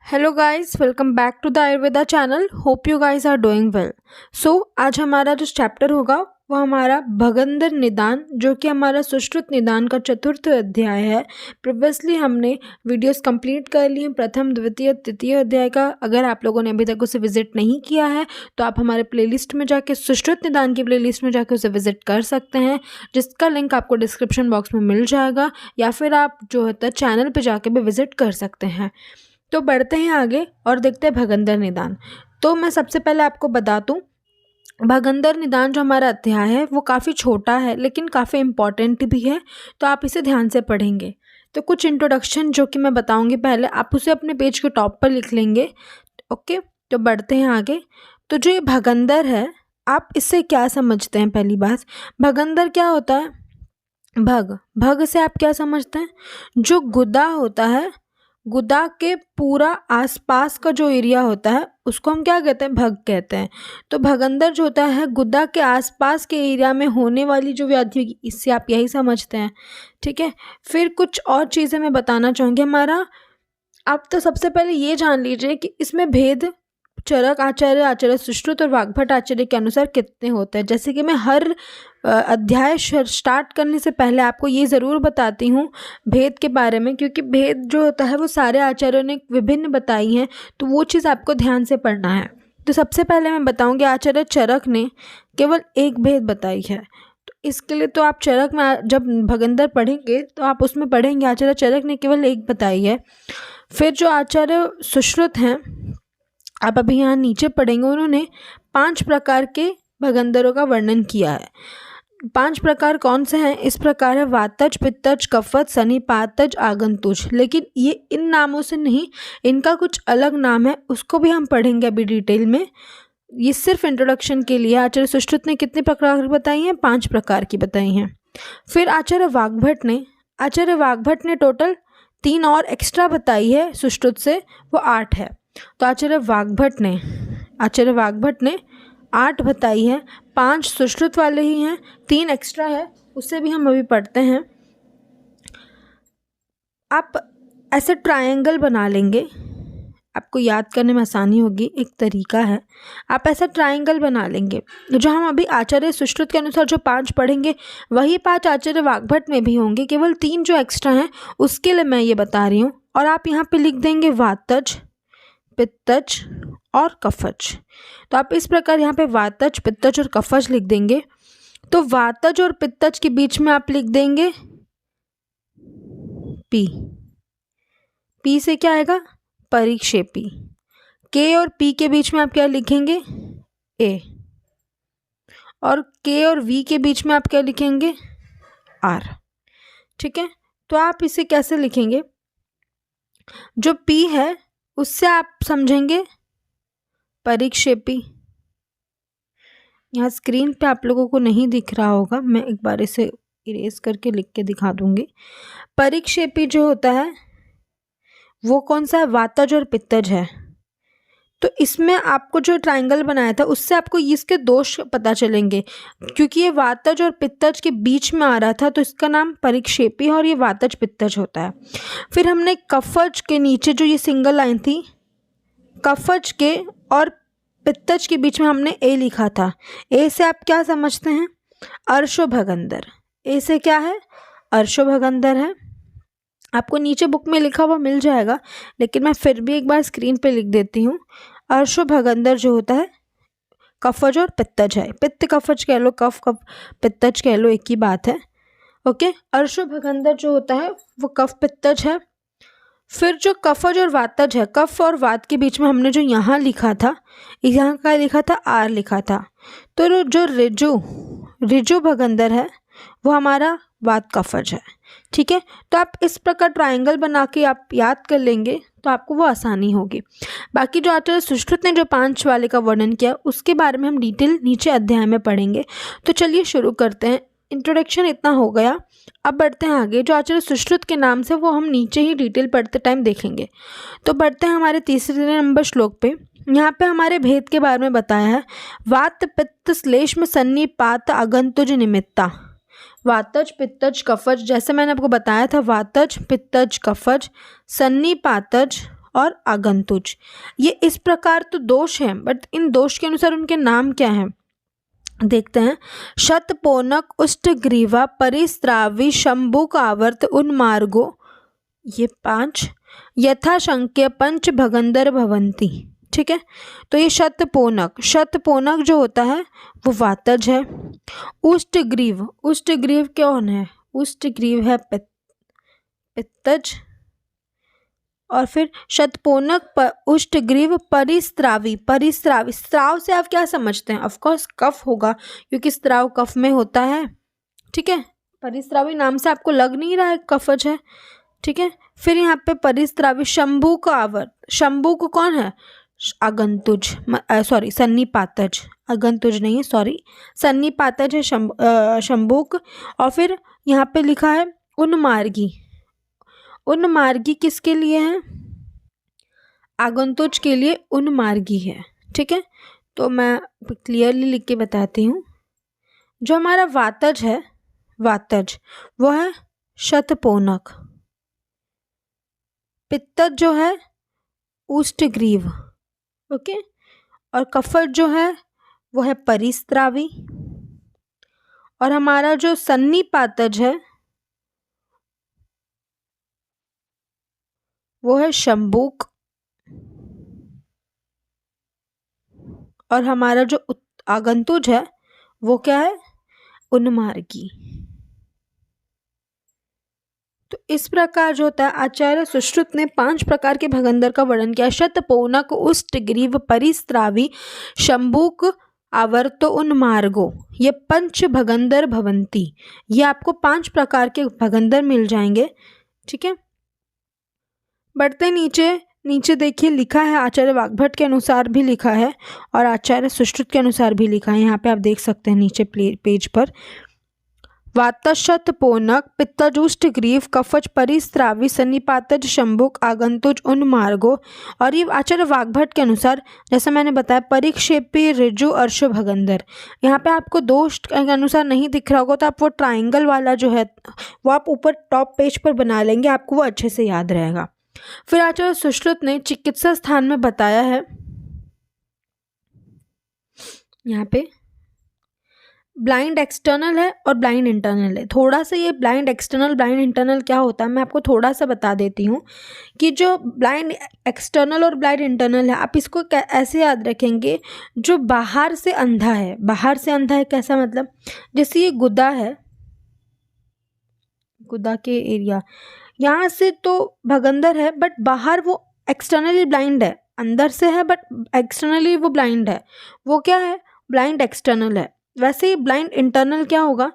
Hello guys, welcome back to the Ayurveda channel. Hope you guys are doing well. आज हमारा जो chapter होगा वो हमारा भगंदर निदान, जो कि हमारा सुश्रुत निदान का चतुर्थ अध्याय है। प्रीवियसली हमने वीडियोस कंप्लीट कर ली हैं प्रथम, द्वितीय, तृतीय अध्याय का। अगर आप लोगों ने अभी तक उसे विजिट नहीं किया है तो आप हमारे प्लेलिस्ट में जाके, सुश्रुत निदान की प्लेलिस्ट में जाके उसे विजिट कर सकते हैं, जिसका लिंक आपको डिस्क्रिप्शन बॉक्स में मिल जाएगा, या फिर आप जो होता है चैनल पर जाके भी विजिट कर सकते हैं। तो बढ़ते हैं आगे और देखते हैं भगंदर निदान। तो मैं सबसे पहले आपको बता दूं, भगंदर निदान जो हमारा अध्याय है वो काफ़ी छोटा है लेकिन काफ़ी इम्पॉर्टेंट भी है, तो आप इसे ध्यान से पढ़ेंगे। तो कुछ इंट्रोडक्शन जो कि मैं बताऊंगी पहले, आप उसे अपने पेज के टॉप पर लिख लेंगे। ओके, तो बढ़ते हैं आगे। तो जो ये भगंदर है, आप इससे क्या समझते हैं? पहली बात, भगंदर क्या होता है? भग से आप क्या समझते हैं? जो गुदा होता है, गुदा के पूरा आसपास का जो एरिया होता है उसको हम क्या कहते हैं? भग कहते हैं। तो भगंदर जो होता है गुदा के आसपास के एरिया में होने वाली जो व्याधि होगी, इससे आप यही समझते हैं। ठीक है, फिर कुछ और चीज़ें मैं बताना चाहूँगी। हमारा, आप तो सबसे पहले ये जान लीजिए कि इसमें भेद चरक आचार्य, आचार्य सुश्रुत और वाग्भट आचार्य के अनुसार कितने होते हैं। जैसे कि मैं हर अध्याय स्टार्ट करने से पहले आपको ये ज़रूर बताती हूँ भेद के बारे में, क्योंकि भेद जो होता है वो सारे आचार्यों ने विभिन्न बताई हैं, तो वो चीज़ आपको ध्यान से पढ़ना है। तो सबसे पहले मैं बताऊँगी, आचार्य चरक ने केवल एक भेद बताई है। तो इसके लिए तो आप चरक में जब भगंदर पढ़ेंगे तो आप उसमें पढ़ेंगे आचार्य चरक ने केवल एक बताई है। फिर जो आचार्य सुश्रुत हैं, आप अभी यहाँ नीचे पढ़ेंगे, उन्होंने 5 प्रकार के भगंदरों का वर्णन किया है। 5 प्रकार कौन से हैं? इस प्रकार है वातज, पित्तज, कफज, सनिपातज, आगंतुज। लेकिन ये इन नामों से नहीं, इनका कुछ अलग नाम है, उसको भी हम पढ़ेंगे अभी डिटेल में। ये सिर्फ इंट्रोडक्शन के लिए। आचार्य सुश्रुत ने कितने प्रकार बताई हैं? 5 प्रकार की बताई हैं। फिर आचार्य वाग्भट ने टोटल 3 और एक्स्ट्रा बताई है सुश्रुत से, वो 8 है। तो आचार्य वाग्भट ने 8 बताई है, 5 सुश्रुत वाले ही हैं, 3 एक्स्ट्रा है, उससे भी हम अभी पढ़ते हैं। आप ऐसे ट्रायंगल बना लेंगे, आपको याद करने में आसानी होगी। एक तरीका है, आप ऐसा ट्रायंगल बना लेंगे। जो हम अभी आचार्य सुश्रुत के अनुसार जो 5 पढ़ेंगे, वही 5 आचार्य वाग्भट में भी होंगे, केवल 3 जो एक्स्ट्रा हैं उसके लिए मैं ये बता रही हूँ। और आप यहाँ पे लिख देंगे वातज, पित्तज और कफज। तो आप इस प्रकार यहाँ पे वातज, पित्तज और कफज लिख देंगे। तो वातज और पित्तज के बीच में आप लिख देंगे पी से क्या आएगा? परिक्षेपी। के और पी के बीच में आप क्या लिखेंगे? ए। और के और वी के बीच में आप क्या लिखेंगे? आर। ठीक है, तो आप इसे कैसे लिखेंगे? जो पी है उससे आप समझेंगे परिक्षेपी। यहाँ स्क्रीन पे आप लोगों को नहीं दिख रहा होगा, मैं एक बार इसे इरेज करके लिख के दिखा दूंगी। परिक्षेपी जो होता है वो कौन सा है? वातज और पित्तज है। तो इसमें आपको जो ट्रायंगल बनाया था उससे आपको इसके दोष पता चलेंगे, क्योंकि ये वातज और पित्तज के बीच में आ रहा था, तो इसका नाम परिक्षेपी और ये वातज पित्तज होता है। फिर हमने कफज के नीचे जो ये सिंगल लाइन थी, कफज के और पित्तज के बीच में हमने ए लिखा था। ए से आप क्या समझते हैं? अर्शोभगंदर। ए से क्या है? अर्शोभगंदर है। आपको नीचे बुक में लिखा हुआ मिल जाएगा, लेकिन मैं फिर भी एक बार स्क्रीन पे लिख देती हूँ। अर्शोभगंदर जो होता है कफज और पित्तज है। पित्त कफज कह लो, कफ पित्तज कह लो, एक ही बात है। ओके, अर्शोभगंदर जो होता है वो कफ पित्तज है। फिर जो कफज और वातज है, कफ और वात के बीच में हमने जो यहाँ लिखा था, यहाँ का लिखा था? आर लिखा था। तो जो ऋजु भगंदर है वो हमारा वात कफज है। ठीक है, तो आप इस प्रकार ट्रायंगल बना के आप याद कर लेंगे तो आपको वो आसानी होगी। बाकी जो आचार्य सुश्रुत ने जो 5 वाले का वर्णन किया उसके बारे में हम डिटेल नीचे अध्याय में पढ़ेंगे। तो चलिए शुरू करते हैं। इंट्रोडक्शन इतना हो गया, अब बढ़ते हैं आगे। जो आचार्य सुश्रुत के नाम से वो हम नीचे ही डिटेल पढ़ते टाइम देखेंगे। तो बढ़ते हैं हमारे तीसरे नंबर श्लोक पे। यहाँ पे हमारे भेद के बारे में बताया है। वात पित्त श्लेष्म सन्निपात आगंतुज निमित्ता। वातज, पित्तज, कफज, जैसे मैंने आपको बताया था, वातज, पित्तज, कफज, सन्निपातज और आगंतुज। ये इस प्रकार तो दोष हैं, बट इन दोष के अनुसार उनके नाम क्या हैं देखते हैं। शतपोनक, उष्टग्रीवा, परिस्रावी, शंभुक, आवर्त, उन्मार्गो, ये 5 यथाशंक्य पंच भगंदर भवंती। ठीक है, तो ये शतपोनक जो होता है वो वातज है। उष्टग्रीव कौन है? उष्टग्रीव है पित्तज। और फिर शतपोनक, उष्टग्रीव, परिस्रावी। स्राव से आप क्या समझते हैं? ऑफ कोर्स कफ होगा, क्योंकि स्राव कफ में होता है। ठीक है, परिस्रावी नाम से आपको लग नहीं रहा है कफज है। ठीक है, फिर यहाँ पे परिस्रावी। शंभुक, आवर्त। शंभुक कौन है? आगंतुज, सॉरी सन्निपातज, आगंतुज नहीं है, सॉरी सन्निपातज है शंभुक। और फिर यहाँ पे लिखा है उन्मार्गी किसके लिए है? आगंतुज के लिए उन्मार्गी है। ठीक है, तो मैं क्लियरली लिख के बताती हूँ। जो हमारा वातज वो है शतपोनक। पित्तज जो है उष्टग्रीव। ओके, और कफट जो है वो है परिस्रावी। और हमारा जो सन्निपातज है वो है शंभुक। और हमारा जो आगंतुज है वो क्या है? उन्मार्गी। तो इस प्रकार जो होता है, आचार्य सुश्रुत ने 5 प्रकार के भगंदर का वर्णन किया। शतपोनक, उष्टग्रीव, परिस्रावी, शंभुक, आवर्त, उन्मार्गो, ये पंच भगंदर भवंती। ये आपको 5 प्रकार के भगंदर मिल जाएंगे। ठीक है, बढ़ते नीचे देखिए, लिखा है आचार्य वाग्भट के अनुसार भी लिखा है और आचार्य सुश्रुत के अनुसार भी लिखा है। यहाँ पे आप देख सकते हैं नीचे पेज पर। वातशतपोनक, पित्तज, उष्टग्रीव, कफच, परिस्रावी, सन्निपातज, शंभुक, आगंतुज, उन्मार्गो। और ये आचार्य वाग्भट के अनुसार, जैसा मैंने बताया, परिक्षेपी, ऋजु, अर्श, भगंदर। यहाँ पे आपको दोष के अनुसार नहीं दिख रहा होगा तो आप वो ट्राइंगल वाला जो है वो आप ऊपर टॉप पेज पर बना लेंगे, आपको वो अच्छे से याद रहेगा। फिर आचार्य सुश्रुत ने चिकित्सा स्थान में बताया है, यहाँ पे ब्लाइंड एक्सटर्नल है और ब्लाइंड इंटरनल है। थोड़ा सा ये ब्लाइंड एक्सटर्नल, ब्लाइंड इंटरनल क्या होता है मैं आपको थोड़ा सा बता देती हूँ कि जो ब्लाइंड एक्सटर्नल और ब्लाइंड इंटरनल है, आप इसको ऐसे याद रखेंगे, जो बाहर से अंधा है। बाहर से अंधा है कैसा मतलब? जैसे ये गुदा है, गुदा के एरिया, यहाँ से तो भगंदर है बट बाहर वो एक्सटर्नली ब्लाइंड है। अंदर से है बट एक्सटर्नली वो ब्लाइंड है। वो क्या है? ब्लाइंड एक्सटर्नल है। वैसे ही ब्लाइंड इंटरनल क्या होगा?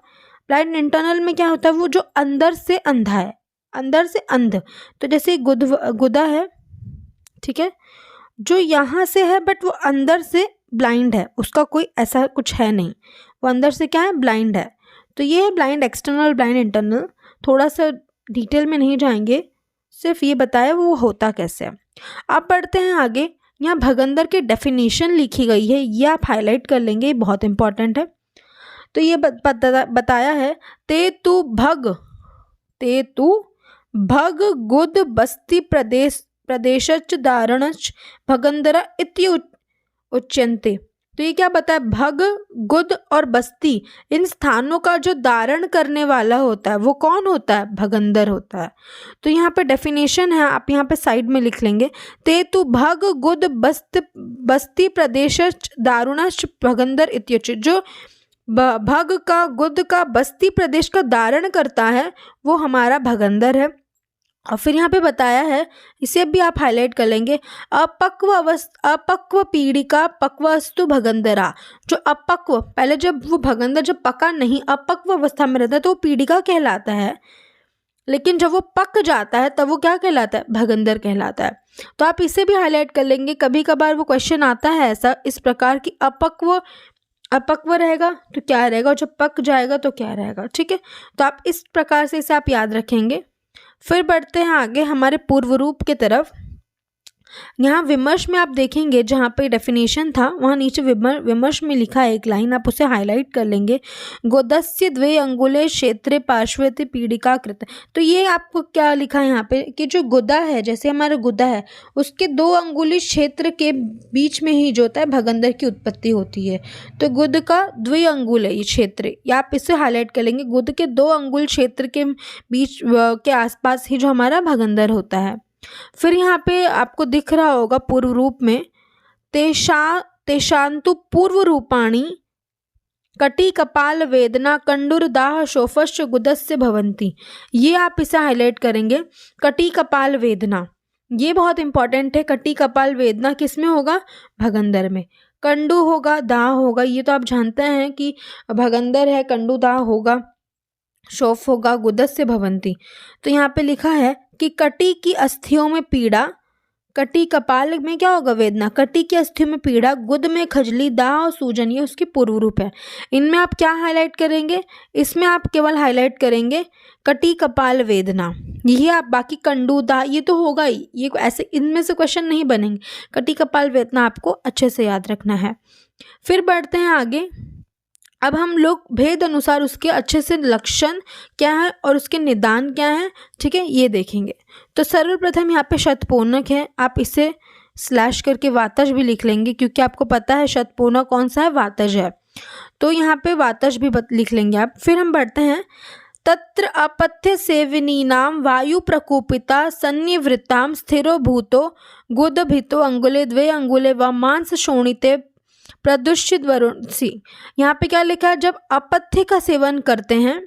ब्लाइंड इंटरनल में क्या होता है? वो जो अंदर से अंधा है, अंदर से अंध। तो जैसे गुदा है, ठीक है, जो यहाँ से है बट वो अंदर से ब्लाइंड है, उसका कोई ऐसा कुछ है नहीं, वो अंदर से क्या है? ब्लाइंड है। तो ये है ब्लाइंड एक्सटर्नल, ब्लाइंड इंटरनल। थोड़ा सा डिटेल में नहीं जाएंगे, सिर्फ ये बताया वो होता कैसे है। अब बढ़ते हैं आगे। यहाँ भगंदर की डेफिनेशन लिखी गई है, ये आप हाईलाइट कर लेंगे, ये बहुत इंपॉर्टेंट है। तो ये बताया है, ते तु भग गुद बस्ती प्रदेशच दारणच भगंदरा इति उच्यन्ते। तो ये क्या बताया? भग, गुद और बस्ती, इन स्थानों का जो धारण करने वाला होता है वो कौन होता है? भगंदर होता है। तो यहाँ पे डेफिनेशन है, आप यहाँ पे साइड में लिख लेंगे, ते तु भग गुद बस्ती प्रदेश दारुणश्च भगंदर इत्युच्यते। जो भग का, गुद का, बस्ती प्रदेश का धारण करता है वो हमारा भगंदर है। और फिर यहाँ पे बताया है, इसे भी आप हाईलाइट कर लेंगे, अपक्व पीड़िका पक्वस्तु भगंदरा। जो अपक्व, पहले जब वो भगंदर जब पका नहीं, अपक्व अवस्था में रहता है तो वो पीड़िका कहलाता है, लेकिन जब वो पक जाता है तब वो क्या कहलाता है? भगंदर कहलाता है। तो आप इसे भी हाईलाइट कर लेंगे। कभी कभार वो क्वेश्चन आता है ऐसा इस प्रकार की, अपक्व रहेगा तो क्या रहेगा, जब पक जाएगा तो क्या रहेगा। ठीक है, तो आप इस प्रकार से इसे आप याद रखेंगे। फिर बढ़ते हैं आगे हमारे पूर्व रूप की तरफ। यहाँ विमर्श में आप देखेंगे जहाँ पे डेफिनेशन था वहाँ नीचे विमर्श में लिखा है एक लाइन, आप उसे हाईलाइट कर लेंगे। गोदस्य द्वे अंगुले क्षेत्रे पार्श्वते पीड़िका कृत। तो ये आपको क्या लिखा है यहाँ पे कि जो गुदा है, जैसे हमारा गुदा है उसके 2 अंगुली क्षेत्र के बीच में ही जो होता है भगंदर की उत्पत्ति होती है। तो गुद का द्वे अंगुल है ये क्षेत्र, या आप इसे हाईलाइट कर लेंगे। गुद के 2 अंगुल क्षेत्र के बीच के आसपास ही जो हमारा भगंदर होता है। फिर यहाँ पे आपको दिख रहा होगा पूर्व रूप में तेषांतु पूर्व रूपाणी कटी कपाल वेदना कंडुर दाह शोफश्च गुदस्य भवंती। ये आप इसे हाईलाइट करेंगे। कटी कपाल वेदना ये बहुत इंपॉर्टेंट है। कटी कपाल वेदना किस में होगा? भगंदर में। कंडु होगा, दाह होगा, ये तो आप जानते हैं कि भगंदर है, कंडु दाह होगा, शोफ होगा, गुदस्य भवंती। तो यहाँ पे लिखा है कि कटी की अस्थियों में पीड़ा, कटी कपाल में क्या होगा? वेदना। कटी की अस्थियों में पीड़ा, गुद में खजली, दाह और सूजन, ये उसकी पूर्व रूप है। इनमें आप क्या हाईलाइट करेंगे? इसमें आप केवल हाईलाइट करेंगे कटी कपाल वेदना। यही आप, बाकी कंडू दाह ये तो होगा ही, ये ऐसे इनमें से क्वेश्चन नहीं बनेंगे। कटी कपाल वेदना आपको अच्छे से याद रखना है। फिर बढ़ते हैं आगे। अब हम लोग भेद अनुसार उसके अच्छे से लक्षण क्या है और उसके निदान क्या है, ठीक है, ये देखेंगे। तो सर्वप्रथम यहाँ पे शतपूर्णक है, आप इसे स्लैश करके वातज भी लिख लेंगे क्योंकि आपको पता है शतपूर्णक कौन सा है? वातज है। तो यहाँ पे वातज भी लिख लेंगे आप। फिर हम बढ़ते हैं। तत्र अपथ्य सेवनीनाम वायु प्रकोपिता सन्निवृत्ताम स्थिरो भूतो गुदभितो अंगुले द्वे अंगुले व मांस शोणिते प्रदुष्यित वरुण सी। यहाँ पे क्या लिखा है? जब अपथ्य का सेवन करते हैं,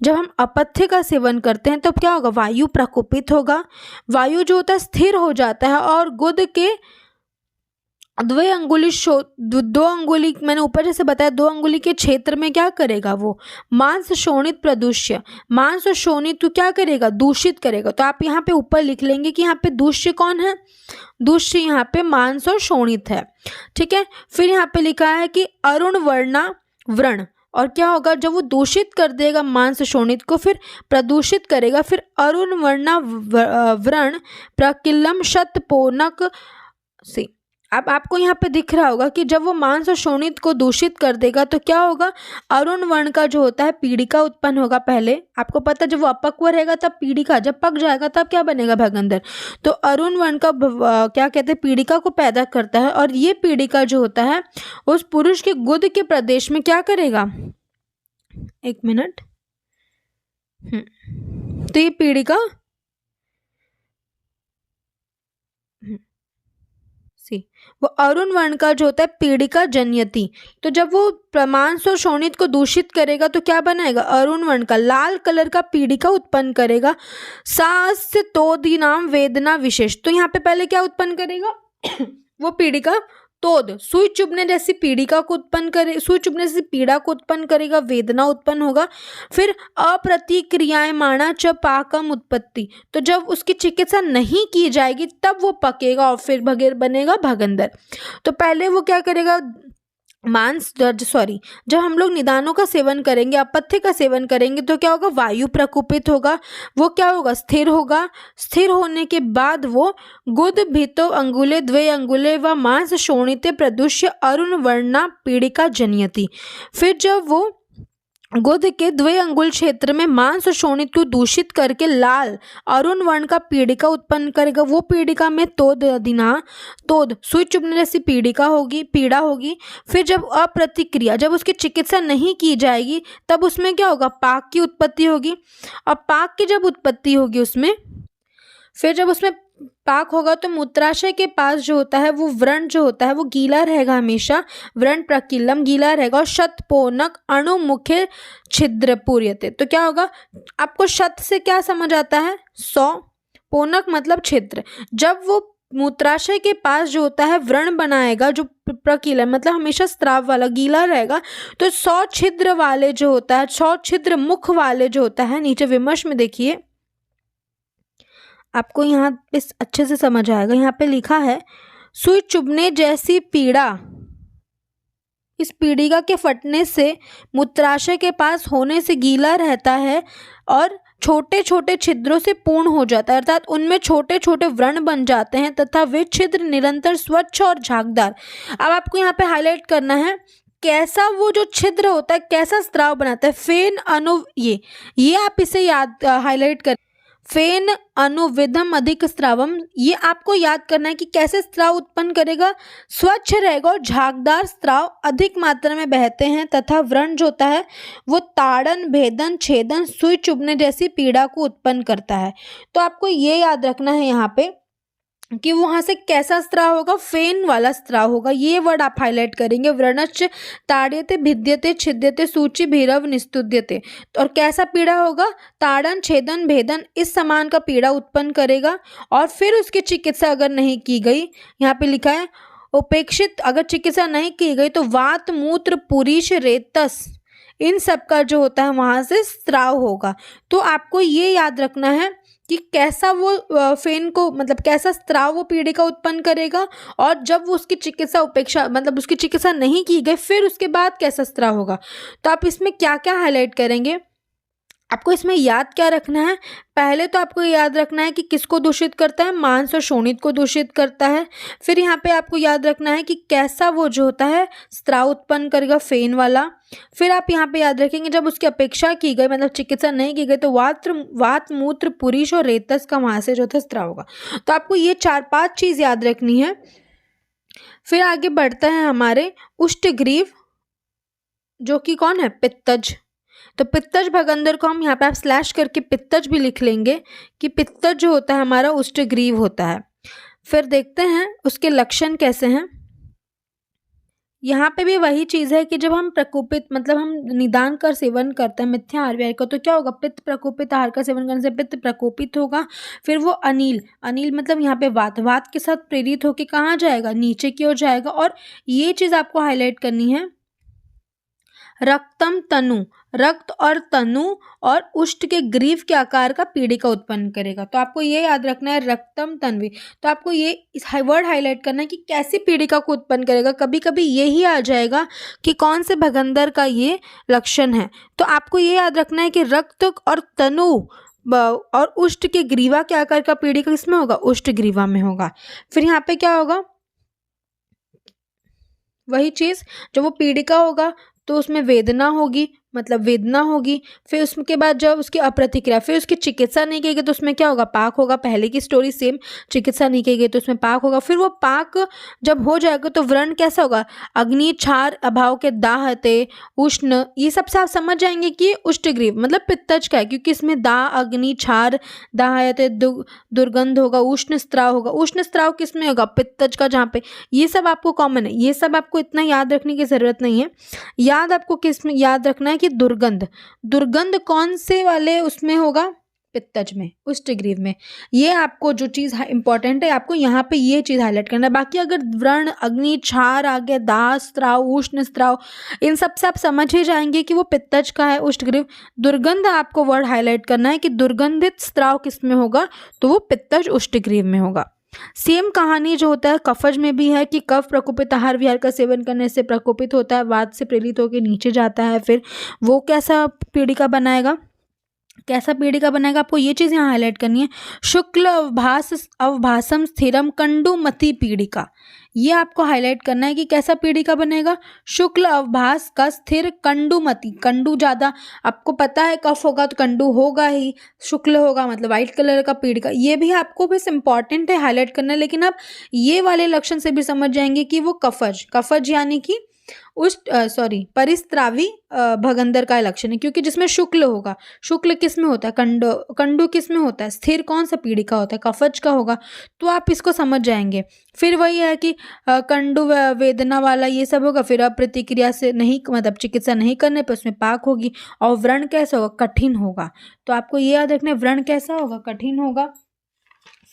जब हम अपथ्य का सेवन करते हैं तो क्या होगा? वायु प्रकोपित होगा, वायु जो होता है स्थिर हो जाता है और गुद के 2 अंगुली 2 अंगुली मैंने ऊपर जैसे बताया 2 अंगुली के क्षेत्र में क्या करेगा? वो मांस शोणित प्रदूष्य, मांस शोणित तो क्या करेगा? दूषित करेगा। तो आप यहाँ पे ऊपर लिख लेंगे कि यहाँ पे दूष्य कौन है? दूष्य यहाँ पे मांस और शोणित है, ठीक है। फिर यहाँ पे लिखा है कि अरुण वर्णा व्रण, और क्या होगा? जब वो दूषित कर देगा मांस शोणित को, फिर प्रदूषित करेगा, फिर अरुण वर्णा व्रण प्रकिल्लम शतपोनक से। अब आपको यहाँ पे दिख रहा होगा कि जब वो मांस और शोणित को दूषित कर देगा तो क्या होगा? अरुण वर्ण का जो होता है पीड़िका उत्पन्न होगा। पहले आपको पता जब वो अपक्व रहेगा तब पीड़िका, जब पक जाएगा तब क्या बनेगा? भगंदर। तो अरुण वर्ण का क्या कहते हैं? पीड़िका को पैदा करता है, और ये पीड़िका जो होता है उस पुरुष के गुद के प्रदेश में क्या करेगा? एक मिनट। तो ये पीड़िका वो अरुण वर्ण का जो होता है पीड़िका जन्यति। तो जब वो मांस और शोणित को दूषित करेगा तो क्या बनाएगा? अरुण वर्ण का लाल कलर का पीड़िका उत्पन्न करेगा। सास्य तोदी नाम वेदना विशेष। तो यहाँ पे पहले क्या उत्पन्न करेगा? वो पीड़िका तोद, सुई चुभने जैसी पीड़िका को उत्पन्न करे, सुई चुभने जैसी पीड़ा को उत्पन्न करेगा, वेदना उत्पन्न होगा। फिर अप्रतिक्रियायमाणा च पाकम उत्पत्ति। तो जब उसकी चिकित्सा नहीं की जाएगी तब वो पकेगा और फिर बनेगा भगंदर। तो पहले वो क्या करेगा? जब हम लोग निदानों का सेवन करेंगे, अपथ्य का सेवन करेंगे तो क्या होगा? वायु प्रकोपित होगा, वो क्या होगा? स्थिर होगा। स्थिर होने के बाद वो गुद भितो अंगुले 2 अंगुले व मांस शोणिते प्रदुष्य अरुण वर्णा पीड़िका जन्यति। फिर जब वो गुद के 2 अंगुल क्षेत्र में मांस शोणित को दूषित करके लाल अरुण वर्ण का पीड़िका उत्पन्न करेगा। वो पीड़िका में तोद सुई चुभने जैसी पीड़ा होगी। फिर जब अप्रतिक्रिया, जब उसकी चिकित्सा नहीं की जाएगी तब उसमें क्या होगा? पाक की उत्पत्ति होगी। और पाक की जब उत्पत्ति होगी उसमें, फिर जब उसमें पाक होगा तो मूत्राशय के पास जो होता है वो व्रण जो होता है वो गीला रहेगा हमेशा, व्रण प्रकिल्लम गीला रहेगा। और शतपोनक अणुमुखे छिद्र पूर्यते। तो क्या होगा? आपको शत से क्या समझ आता है? 100, पोनक मतलब छिद्र। जब वो मूत्राशय के पास जो होता है व्रण बनाएगा, जो प्रकिल्लम मतलब हमेशा स्त्राव वाला गीला रहेगा, तो 100 छिद्र वाले जो होता है, 100 छिद्र मुख वाले जो होता है, नीचे विमर्श में देखिए आपको यहाँ पे अच्छे से समझ आएगा। यहाँ पे लिखा है सुई चुभने जैसी पीड़ा, इस पीड़िका के फटने से मूत्राशय के पास होने से गीला रहता है और छोटे छोटे छिद्रों से पूर्ण हो जाता है, अर्थात उनमें छोटे छोटे व्रण बन जाते हैं तथा वे छिद्र निरंतर स्वच्छ और झागदार। अब आपको यहाँ पे हाईलाइट करना है कैसा वो जो छिद्र होता है, कैसा स्त्राव बनाता है। फेन अनु ये आप इसे याद हाईलाइट कर, फेन अनुविधम अधिक स्त्रावम, ये आपको याद करना है कि कैसे स्त्राव उत्पन्न करेगा, स्वच्छ रहेगा और झागदार स्त्राव अधिक मात्रा में बहते हैं तथा व्रण जो होता है वो ताड़न, भेदन, छेदन, सुई चुभने जैसी पीड़ा को उत्पन्न करता है। तो आपको ये याद रखना है यहाँ पे कि वहाँ से कैसा स्त्राव होगा, फेन वाला स्त्राव होगा। ये वर्ड आप हाईलाइट करेंगे, व्रणश्च ताड़यते, भिद्यते, छिद्यते, सूचि, भीरव, निस्तुद्यते। तो और कैसा पीड़ा होगा, ताड़न, छेदन, भेदन इस समान का पीड़ा उत्पन्न करेगा। और फिर उसकी चिकित्सा अगर नहीं की गई, यहाँ पे लिखा है उपेक्षित, अगर चिकित्सा नहीं की गई तो वात, मूत्र, पुरीश, रेतस इन सब का जो होता है वहाँ से स्त्राव होगा। तो आपको ये याद रखना है कि कैसा वो फेन को मतलब कैसा स्त्राव वो पीड़िका उत्पन्न करेगा, और जब वो उसकी चिकित्सा उपेक्षा मतलब उसकी चिकित्सा नहीं की गई फिर उसके बाद कैसा स्त्राव होगा। तो आप इसमें क्या क्या हाईलाइट करेंगे, आपको इसमें याद क्या रखना है, पहले तो आपको याद रखना है कि किसको दूषित करता है, मांस और शोणित को दूषित करता है। फिर यहाँ पे आपको याद रखना है कि कैसा वो जो होता है स्त्राव उत्पन्न करेगा, फेन वाला। फिर आप यहाँ पे याद रखेंगे जब उसकी अपेक्षा की गई मतलब चिकित्सा नहीं की गई तो वात, मूत्र, पुरीश और रेतस का वहाँ से जो था स्त्राव होगा। तो आपको ये 4-5 चीज़ याद रखनी है। फिर आगे बढ़ता है हमारे उष्टग्रीव, जो कि कौन है, पित्तज। तो पित्तज भगंदर को हम यहाँ पे आप स्लैश करके पित्तज भी लिख लेंगे कि पित्तज जो होता है हमारा उष्टग्रीव होता है। फिर देखते हैं उसके लक्षण कैसे हैं। यहाँ पे भी वही चीज़ है कि जब हम प्रकोपित मतलब हम निदान का सेवन करते हैं मिथ्या आहार व्यय का, तो क्या होगा, पित्त प्रकोपित आहार का सेवन करने से पित्त प्रकोपित होगा। फिर वो अनिल मतलब यहाँ पे वात के साथ प्रेरित होकर कहाँ जाएगा, नीचे की ओर जाएगा। और ये चीज़ आपको हाईलाइट करनी है, रक्तम तनु, रक्त और तनु और उष्ट के ग्रीव के आकार का पीड़िका उत्पन्न करेगा। तो आपको ये याद रखना है रक्तम तन्वी। तो आपको ये इस वर्ड हाईलाइट करना है कि कैसी पीड़िका को उत्पन्न करेगा। कभी कभी ये ही आ जाएगा कि कौन से भगंदर का ये लक्षण है। तो आपको ये याद रखना है कि रक्त और तनु और उष्ट के ग्रीवा के आकार का पीड़िका किसमें होगा, उष्ट ग्रीवा में होगा। फिर यहाँ पे क्या होगा, वही चीज़ जो वो पीड़िका होगा तो उसमें वेदना होगी, मतलब वेदना होगी। फिर उसके बाद जब उसकी अप्रतिक्रिया, फिर उसकी चिकित्सा नहीं की गई तो उसमें क्या होगा, पाक होगा। पहले की स्टोरी सेम, चिकित्सा नहीं की गई तो उसमें पाक होगा। फिर वो पाक जब हो जाएगा तो व्रण कैसा होगा, अग्नि, क्षार, अभाव के दाहते, उष्ण, ये सबसे आप समझ जाएंगे कि उष्टग्रीव मतलब पित्तज का है, क्योंकि इसमें दा, अग्नि, क्षार, दाहयते, दुर्गंध होगा, उष्ण स्त्राव होगा। उष्ण स्त्राव किस में होगा, पित्तज का, जहाँ पे ये सब आपको कॉमन है। ये सब आपको इतना याद रखने की ज़रूरत नहीं है। याद आपको किस में याद रखना है कि दुर्गंध कौन से वाले उसमें होगा, पित्तज में, उष्टग्रीव में। ये आपको जो चीज़ इंपॉर्टेंट है आपको यहाँ पे ये चीज़ हाईलाइट करना है। बाकी अगर व्रण, अग्नि, क्षार आ गया, दाह स्त्राव, उष्ण स्त्राव, इन सब से आप समझ ही जाएंगे कि वो पित्तज का है, उष्टग्रीव। दुर्गंध आपको वर्ड हाईलाइट करना है कि दुर्गंधित स्त्राव किस में होगा, तो वो पित्तज उष्टग्रीव में होगा। सेम कहानी जो होता है कफज में भी है कि कफ प्रकोपित आहार विहार का सेवन करने से प्रकोपित होता है, वात से प्रेरित होकर नीचे जाता है। फिर वो कैसा पीड़िका बनाएगा, आपको ये चीज़ यहाँ हाईलाइट करनी है। शुक्ल अवभासम स्थिरम कंडुमति पीड़िका, ये आपको हाईलाइट करना है कि कैसा पीड़िका बनेगा, शुक्ल अवभास का स्थिर कंडुमति, कंडू ज़्यादा आपको पता है कफ होगा तो कंडू होगा ही, शुक्ल होगा मतलब वाइट कलर का पीड़िका। ये भी आपको बस इंपॉर्टेंट है हाईलाइट करना है, लेकिन आप ये वाले लक्षण से भी समझ जाएंगे कि वो कफज यानी कि परिस्त्रावी भगंदर का लक्षण है, क्योंकि जिसमें शुक्ल होगा। शुक्ल किस में होता है, कंडू किस में होता है, स्थिर कौन सा पीड़िका होता है, कफज का होगा। तो आप इसको समझ जाएंगे। फिर वही है कि कंडू वेदना वाला ये सब होगा। फिर अप्रतिक्रिया से नहीं मतलब चिकित्सा नहीं करने पर उसमें पाक होगी। और व्रण कैसा होगा, कठिन होगा। तो आपको ये याद रखना है व्रण कैसा होगा, कठिन होगा।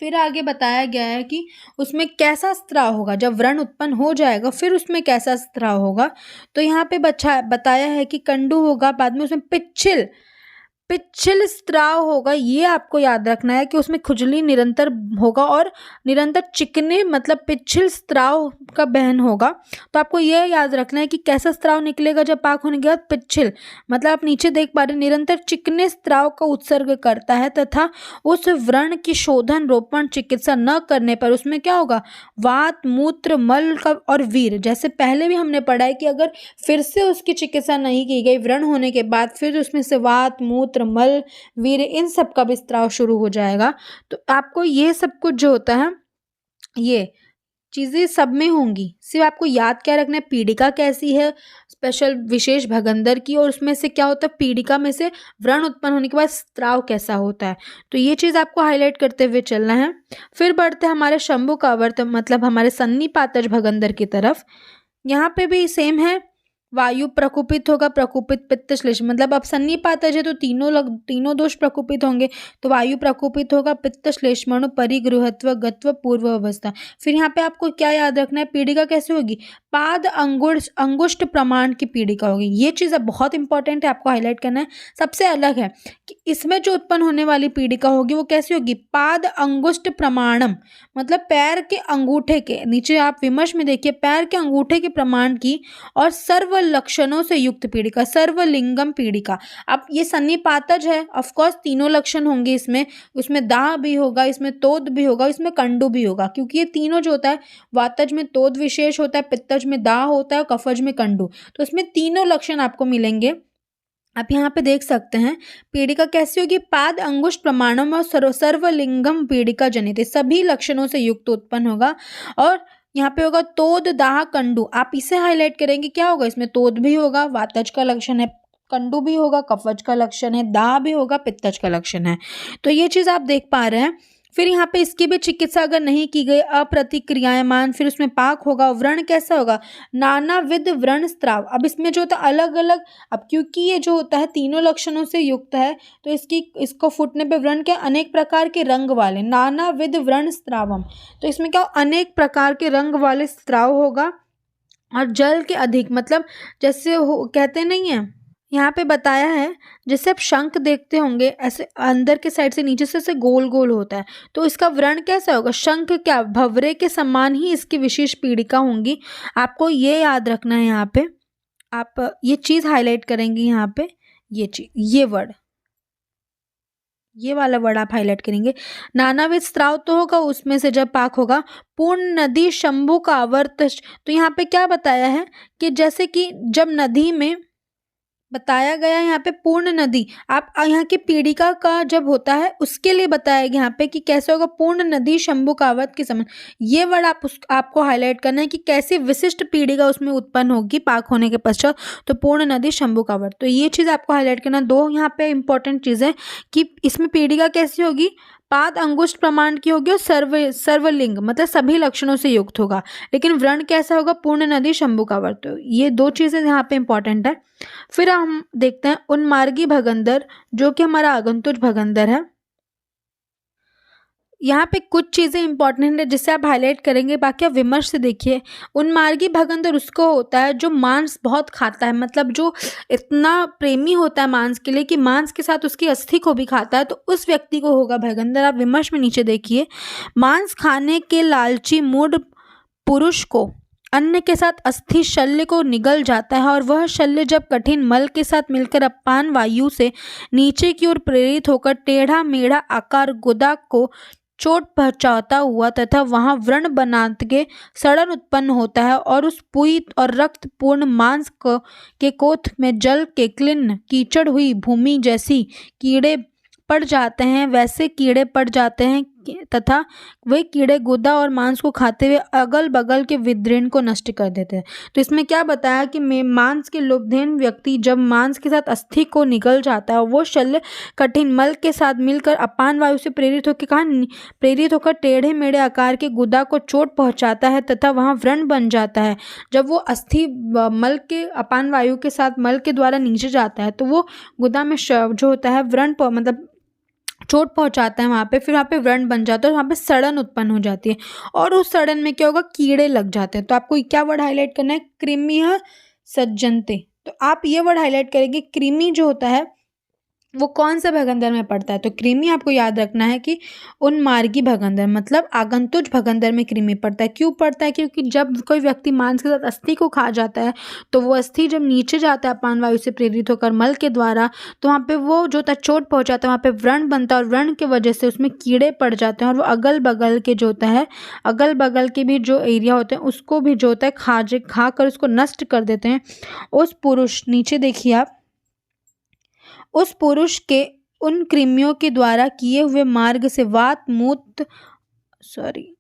फिर आगे बताया गया है कि उसमें कैसा स्त्राव होगा, जब व्रण उत्पन्न हो जाएगा फिर उसमें कैसा स्त्राव होगा। तो यहाँ पे बताया है कि कंडू होगा, बाद में उसमें पिच्छिल पिच्छल स्त्राव होगा, ये आपको याद रखना है कि उसमें खुजली निरंतर होगा और निरंतर चिकने मतलब पिच्छल स्त्राव का बहन होगा। तो आपको ये याद रखना है कि कैसा स्त्राव निकलेगा जब पाक होने के बाद, पिच्छल मतलब आप नीचे देख पा रहे हैं, निरंतर चिकने स्त्राव का उत्सर्ग करता है तथा उस व्रण की शोधन रोपण चिकित्सा न करने पर उसमें क्या होगा, वात मूत्र मल का और वीर, जैसे पहले भी हमने पढ़ा है कि अगर फिर से उसकी चिकित्सा नहीं की गई व्रण होने के बाद, फिर उसमें से वात मूत्र मल वीर इन सब का भी स्त्राव शुरू हो जाएगा। तो आपको ये सब कुछ जो होता है ये चीज़ें सब में होंगी, सिर्फ आपको याद क्या रखना है, पीड़िका कैसी है, स्पेशल विशेष भगंदर की, और उसमें से क्या होता है, पीड़िका में से व्रण उत्पन्न होने के बाद स्त्राव कैसा होता है। तो ये चीज़ आपको हाईलाइट करते हुए चलना है। फिर बढ़ते हैं हमारे शंभु कावर्त मतलब हमारे सन्निपातज भगंदर की तरफ। यहाँ पे भी सेम है, वायु प्रकुपित होगा, प्रकुपित पित्त श्लेष्म मतलब अब सन्निपातज है तो तीनों दोष प्रकुपित होंगे, तो वायु प्रकुपित होगा, पित्त श्लेष्मणु परिगृहत्व गत्व पूर्व अवस्था। फिर यहाँ पे आपको क्या याद रखना है, पीड़िका कैसे होगी, पाद अंगुष्ठ प्रमाण की पीड़िका होगी। ये चीज़ अब बहुत इंपॉर्टेंट है, आपको हाईलाइट करना है। सबसे अलग है कि इसमें जो उत्पन्न होने वाली पीड़िका होगी वो कैसी होगी, पाद अंगुष्ठ प्रमाणम मतलब पैर के अंगूठे के नीचे, आप विमर्श में देखिए, पैर के अंगूठे के प्रमाण की और सर्व लक्षणों से युक्त पीड़िका, सर्वलिंगम पीड़िका। अब ये सन्निपातज है, ऑफ कोर्स तीनों लक्षण होंगे इसमें, उसमें दाह भी होगा, इसमें तोद भी होगा, इसमें कंडु भी होगा, क्योंकि ये तीनों जो होता है, वातज में तोद विशेष होता है, पित्तज में दाह होता है, कफज में कंडु, तो इसमें तीनों लक्षण आपको मिलेंगे। आप यहाँ पे देख सकते हैं पीड़िका कैसी होगी, पाद अंगुष्ठ प्रमाणम और सर्वलिंगम पीड़िका जनित, सभी लक्षणों से युक्त उत्पन्न होगा। और यहाँ पे होगा तोद दाह कंडु, आप इसे हाईलाइट करेंगे, क्या होगा, इसमें तोद भी होगा, वातज का लक्षण है, कंडु भी होगा, कफज का लक्षण है, दाह भी होगा, पित्तज का लक्षण है। तो ये चीज़ आप देख पा रहे हैं। फिर यहाँ पे इसकी भी चिकित्सा अगर नहीं की गई, अप्रतिक्रियायमान, फिर उसमें पाक होगा, व्रण कैसा होगा, नानाविध व्रण स्त्राव। अब इसमें जो होता है अलग अलग, अब क्योंकि ये जो होता है तीनों लक्षणों से युक्त है तो इसको फूटने पे व्रण के अनेक प्रकार के रंग वाले, नानाविध व्रण स्त्रावम, तो इसमें क्या अनेक प्रकार के रंग वाले स्त्राव होगा। और जल के अधिक मतलब जैसे कहते नहीं है, यहाँ पे बताया है जैसे आप शंख देखते होंगे ऐसे अंदर के साइड से नीचे से ऐसे गोल गोल होता है, तो इसका व्रण कैसा होगा, शंख क्या भंवरे के समान ही इसकी विशेष पीड़िका होंगी। आपको ये याद रखना है, यहाँ पे आप ये चीज़ हाईलाइट करेंगे, यहाँ पे ये चीज ये वाला वर्ड आप हाईलाइट करेंगे। नानाविध स्त्राव तो होगा उसमें से जब पाक होगा, पूर्ण नदी शंभु का आवर्त, तो यहाँ पे क्या बताया है कि जैसे कि जब नदी में बताया गया है यहाँ पे पूर्ण नदी, आप यहाँ की पीड़िका का जब होता है उसके लिए बताया गया यहाँ पे कि कैसे होगा, पूर्ण नदी शंभु कावत के समान। ये वर्ड आपको हाईलाइट करना है कि कैसी विशिष्ट पीड़िका उसमें उत्पन्न होगी पाक होने के पश्चात, तो पूर्ण नदी शंभु कावत, तो ये चीज़ आपको हाईलाइट करना। दो यहाँ पे इंपॉर्टेंट चीज़ें कि इसमें पीड़िका कैसी होगी, पाद अंगुष्ठ प्रमाण की होगी और सर्वलिंग मतलब सभी लक्षणों से युक्त होगा, लेकिन व्रण कैसा होगा, पूर्ण नदी शंभु कावत, तो ये दो चीज़ें यहाँ पे इंपॉर्टेंट है। फिर हम देखते हैं उन्मार्गी भगंदर जो कि हमारा आगंतुक भगंदर है। यहाँ पे कुछ चीज़ें इंपॉर्टेंट है जिससे आप हाईलाइट करेंगे, बाकी आप विमर्श से देखिए। उन्मार्गी भगंदर उसको होता है जो मांस बहुत खाता है, मतलब जो इतना प्रेमी होता है मांस के लिए कि मांस के साथ उसकी अस्थि को भी खाता है, तो उस व्यक्ति को होगा भगंदर। आप विमर्श में नीचे देखिए, मांस खाने के लालची मूढ़ पुरुष को अन्न के साथ अस्थि शल्य को निगल जाता है और वह शल्य जब कठिन मल के साथ मिलकर अपान वायु से नीचे की ओर प्रेरित होकर टेढ़ा मेढ़ा आकार गुदा को चोट पहुंचाता हुआ तथा वहां व्रण बनाते सड़न उत्पन्न होता है और उस पुई और रक्त पूर्ण मांस के कोथ में जल के क्लिन्न कीचड़ हुई भूमि जैसी कीड़े पड़ जाते हैं, वैसे कीड़े पड़ जाते हैं तथा वे कीड़े गुदा और मांस को खाते हुए अगल बगल के विदीर्ण को नष्ट कर देते हैं। तो इसमें क्या बताया कि मांस के लोभधेन व्यक्ति जब मांस के साथ अस्थि को निगल जाता है, वो शल्य कठिन मल के साथ मिलकर अपान वायु से प्रेरित होकर टेढ़े मेढ़े आकार के गुदा को चोट पहुंचाता है तथा वहां व्रण बन जाता है। जब वो अस्थि मल के अपान वायु के साथ मल के द्वारा नीचे जाता है तो वो गुदा में जो होता है व्रण मतलब चोट पहुंचाता है वहाँ पे, फिर वहाँ पे व्रण बन जाता है और वहाँ पे सड़न उत्पन्न हो जाती है और उस सड़न में क्या होगा, कीड़े लग जाते हैं। तो आपको क्या वर्ड हाईलाइट करना है, कृमिः सज्जन्ते। तो आप ये वर्ड हाईलाइट करेंगे, कृमि जो होता है वो कौन सा भगंदर में पड़ता है? तो कृमि आपको याद रखना है कि उन्मार्गी भगंदर मतलब आगंतुज भगंदर में कृमि पड़ता है। क्यों पड़ता है? क्योंकि जब कोई व्यक्ति मांस के साथ अस्थि को खा जाता है तो वो अस्थि जब नीचे जाता है अपान वायु से प्रेरित होकर मल के द्वारा, तो वहाँ पे वो जो होता है चोट पहुँचाता है, वहाँ पे व्रण बनता है और व्रण की वजह से उसमें कीड़े पड़ जाते हैं और वो अगल बगल के जो होता है, अगल बगल के भी जो एरिया होते हैं उसको भी जो होता है खा कर उसको नष्ट कर देते हैं। उस पुरुष, नीचे देखिए आप, उस पुरुष के उन कृमियों के द्वारा किए हुए मार्ग से वात मूत्र सॉरी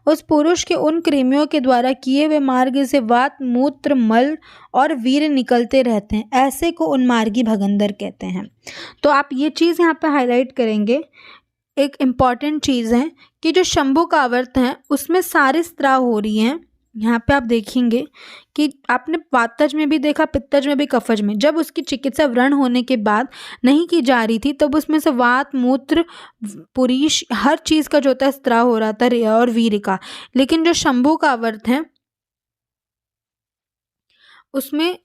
उस पुरुष के उन कृमियों के द्वारा किए हुए मार्ग से वात मूत्र मल और वीर्य निकलते रहते हैं, ऐसे को उन्मार्गी भगंदर कहते हैं। तो आप ये चीज़ यहाँ पे हाईलाइट करेंगे। एक इम्पॉर्टेंट चीज़ है कि जो शंभु का आवर्त है उसमें सारे स्त्राव हो रही हैं। यहाँ पे आप देखेंगे कि आपने वातज में भी देखा, पित्तज में भी, कफज में, जब उसकी चिकित्सा व्रण होने के बाद नहीं की जा रही थी तब उसमें से वात मूत्र पुरीश हर चीज़ का जो होता है स्त्राव हो रहा था और वीर्य का। लेकिन जो शंभु का आवर्त है उसमें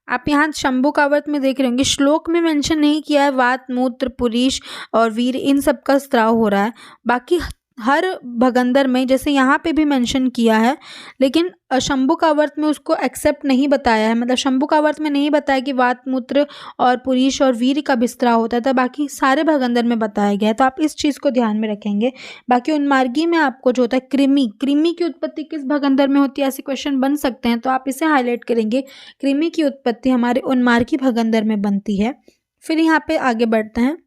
आप यहाँ शंभु का आवर्त में देख रहे होंगे, श्लोक में मेंशन नहीं किया है वात मूत्र पुरीश और वीर इन सब का स्त्राव हो रहा है। बाकी हर भगंदर में जैसे यहाँ पे भी मेंशन किया है, लेकिन शंभु का आवर्त में उसको एक्सेप्ट नहीं बताया है। मतलब शंभु का आवर्त में नहीं बताया कि वात मूत्र और पुरीश और वीर का भी स्त्राव होता था, बाकी सारे भगंदर में बताया गया है। तो आप इस चीज़ को ध्यान में रखेंगे। बाकी उन्मार्गी में आपको जो होता है कृमि की उत्पत्ति किस भगंदर में होती है, ऐसे क्वेश्चन बन सकते हैं, तो आप इसे हाईलाइट करेंगे। कृमि की उत्पत्ति हमारे उन्मार्गी भगंदर में बनती है। फिर यहाँ पे आगे बढ़ते हैं।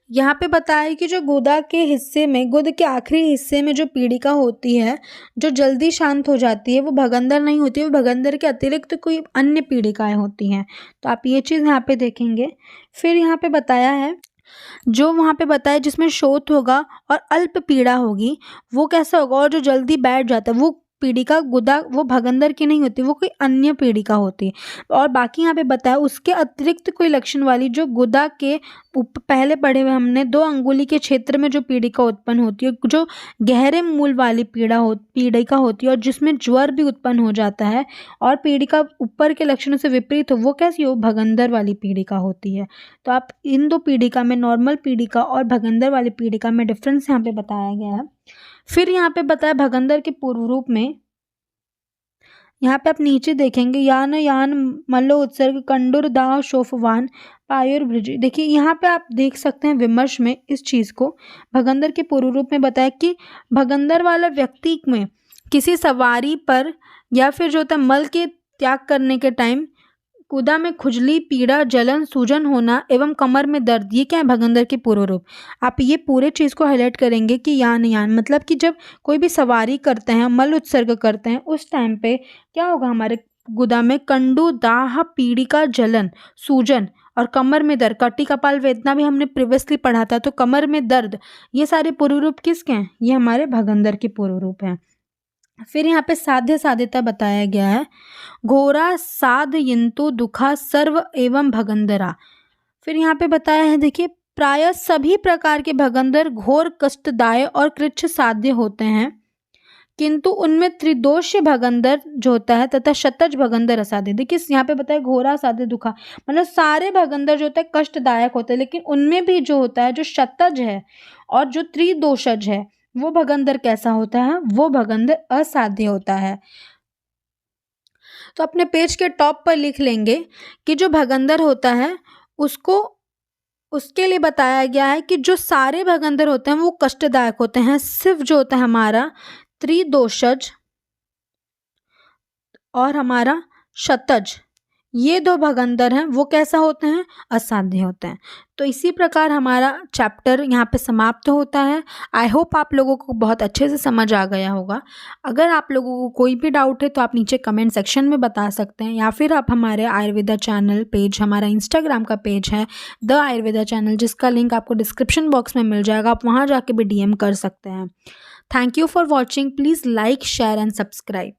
यहाँ पे बताया कि जो गुदा के हिस्से में, गुद के आखिरी हिस्से में जो पीड़िका होती है जो जल्दी शांत हो जाती है, वो भगंदर नहीं होती है, वो भगंदर के अतिरिक्त कोई अन्य पीड़िकाएं होती हैं। तो आप ये चीज़ यहाँ पे देखेंगे। फिर यहाँ पे बताया है जो वहाँ पे बताया जिसमें शोथ होगा और अल्प पीड़ा होगी वो कैसा होगा, और जो जल्दी बैठ जाता है वो पीड़िका गुदा वो भगंदर की नहीं होती, वो कोई अन्य पीड़िका होती है। और बाकी यहाँ पे बताया उसके अतिरिक्त कोई लक्षण वाली जो गुदा के पहले पढ़े हुए हमने 2 अंगुली के क्षेत्र में जो पीड़िका उत्पन्न होती है, जो गहरे मूल वाली पीड़िका होती है और जिसमें ज्वर भी उत्पन्न हो जाता है और पीड़िका ऊपर के लक्षणों से विपरीत हो, वो कैसी हो, भगंदर वाली पीड़िका होती है। तो आप इन 2 पीड़िका में, नॉर्मल पीड़िका और भगंदर वाली पीड़िका में डिफरेंस यहाँ पे बताया गया है। फिर यहाँ पे बताया भगंदर के पूर्व रूप में, यहाँ पे आप नीचे देखेंगे यान यान मल्लो उत्सर्ग कंडुर दाव शोफवान पायुर ब्रिज। देखिए यहाँ पे आप देख सकते हैं विमर्श में इस चीज़ को भगंदर के पूर्व रूप में बताया कि भगंदर वाला व्यक्ति में किसी सवारी पर या फिर जो होता है मल के त्याग करने के टाइम गुदा में खुजली, पीड़ा, जलन, सूजन होना एवं कमर में दर्द, ये क्या है, भगंदर के पूर्व रूप। आप ये पूरे चीज़ को हाईलाइट करेंगे कि यान मतलब कि जब कोई भी सवारी करते हैं, मल उत्सर्ग करते हैं, उस टाइम पे क्या होगा, हमारे गुदा में कंडू, दाह, पीड़िका, जलन, सूजन और कमर में दर्द, कटी कपाल वेदना भी हमने प्रीवियसली पढ़ा था। तो कमर में दर्द, ये सारे पूर्व रूप किसके हैं, ये हमारे भगंदर के पूर्व रूप हैं। फिर यहाँ पे साध्य साध्यता बताया गया है, घोरा साध यंतु दुखा सर्व एवं भगंदरा। फिर यहाँ पे बताया है, देखिए प्राय सभी प्रकार के भगंदर घोर कष्टदाय और कृच्छ साध्य होते हैं, किंतु उनमें त्रिदोष्य भगंदर जो होता है तथा शतज भगंदर असाध्य। देखिए यहाँ पे बताया घोरा साध्य दुखा, मतलब सारे भगंदर जो होता है कष्टदायक होते हैं, लेकिन उनमें भी जो होता है जो शतज है और जो त्रिदोषज है वो भगंदर कैसा होता है, वो भगंदर असाध्य होता है। तो अपने पेज के टॉप पर लिख लेंगे कि जो भगंदर होता है उसके लिए बताया गया है कि जो सारे भगंदर होते हैं वो कष्टदायक होते हैं, सिर्फ जो होता है हमारा त्रिदोषज और हमारा शतज, ये 2 भगंदर हैं वो कैसा होते हैं, असाध्य होते हैं। तो इसी प्रकार हमारा चैप्टर यहाँ पे समाप्त होता है। आई होप आप लोगों को बहुत अच्छे से समझ आ गया होगा। अगर आप लोगों को कोई भी डाउट है तो आप नीचे कमेंट सेक्शन में बता सकते हैं, या फिर आप हमारे आयुर्वेदा चैनल पेज, हमारा इंस्टाग्राम का पेज है द आयुर्वेदा चैनल, जिसका लिंक आपको डिस्क्रिप्शन बॉक्स में मिल जाएगा, आप वहाँ जाके भी DM कर सकते हैं। Thank you for watching. Please like, share and subscribe.